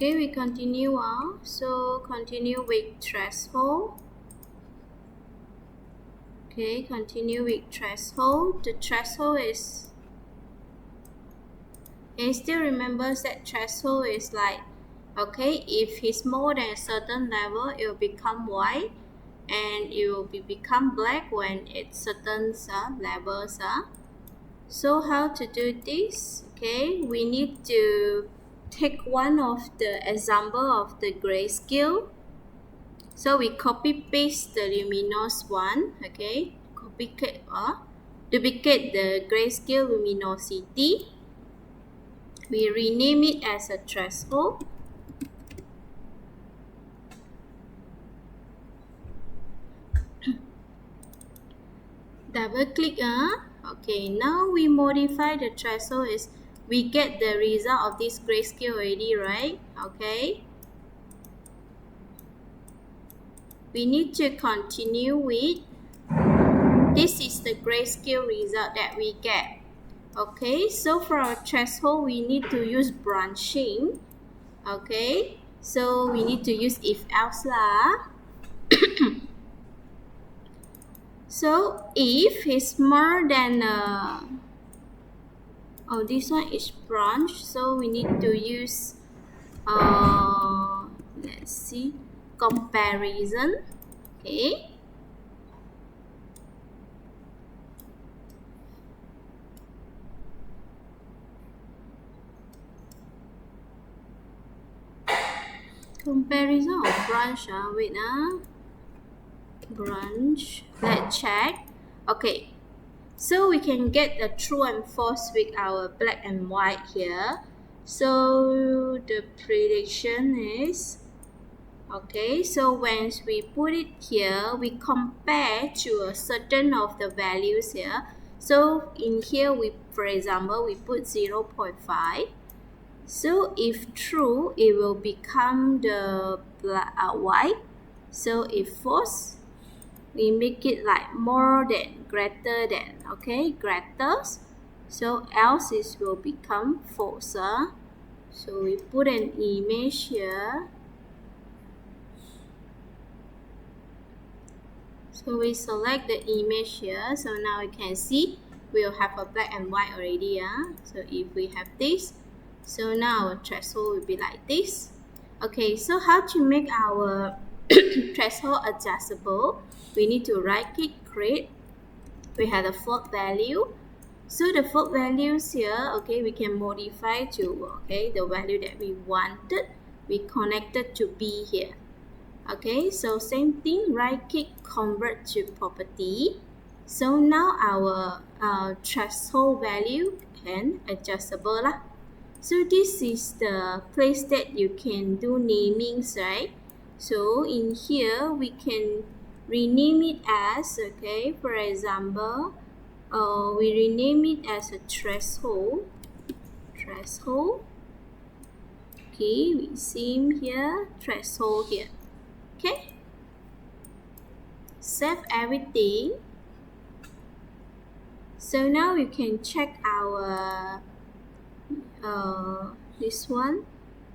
Okay, we continue on. So continue with threshold. Okay, continue with threshold. The threshold is, and still remembers that threshold is like, okay, if it's more than a certain level, it will become white, and it will become black when it's certain levels. So how to do this? Okay, we need to take one of the example of the grayscale. So we copy paste the luminous one. Okay, duplicate the grayscale luminosity. We rename it as a threshold. Double click. Okay, now we modify the threshold. Is we get the result of this grayscale already, right? Okay. We need to continue with, this is the grayscale result that we get. Okay, so for our threshold, we need to use branching. Okay, so we need to use if else lah. So if it's more than this one is branch, so we need to use let's see, comparison. Okay, comparison of branch. Wait, branch. Let's check. Okay, so we can get the true and false with our black and white here. So the prediction is, okay, so once we put it here, we compare to a certain of the values here. So in here, for example, we put 0.5. So if true, it will become the white. So if false, we make it like more than, greater than. Okay, greater. So else it will become false. So we put an image here. So we select the image here. So now we can see we'll have a black and white already. So if we have this, so now our threshold will be like this. Okay, so how to make our threshold adjustable? We need to right click, create. We have the float value. So the float values here, okay, we can modify to, okay, the value that we wanted. We connected to B here. Okay, so same thing, right click, convert to property. So now our threshold value and adjustable lah. So this is the place that you can do namings, right? So in here we can rename it as, okay, for example, we rename it as a threshold. Okay, we see here, threshold here. Okay, save everything. So now you can check our this one,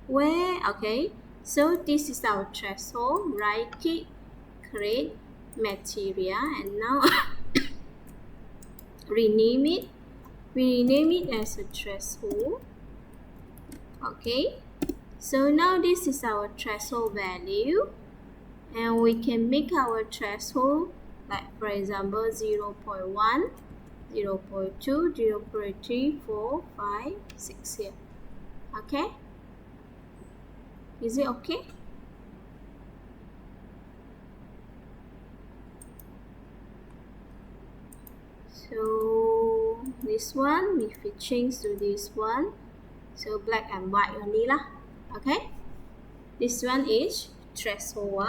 where, okay, so this is our threshold. Right click, create material, and now rename it. We rename it as a threshold. Okay, so now this is our threshold value, and we can make our threshold like, for example, 0.1, 0.2, 0.3, 4, 5, 6 here. Okay, is it okay? So this one, if we change to this one, so black and white only lah. Okay, this one is threshold.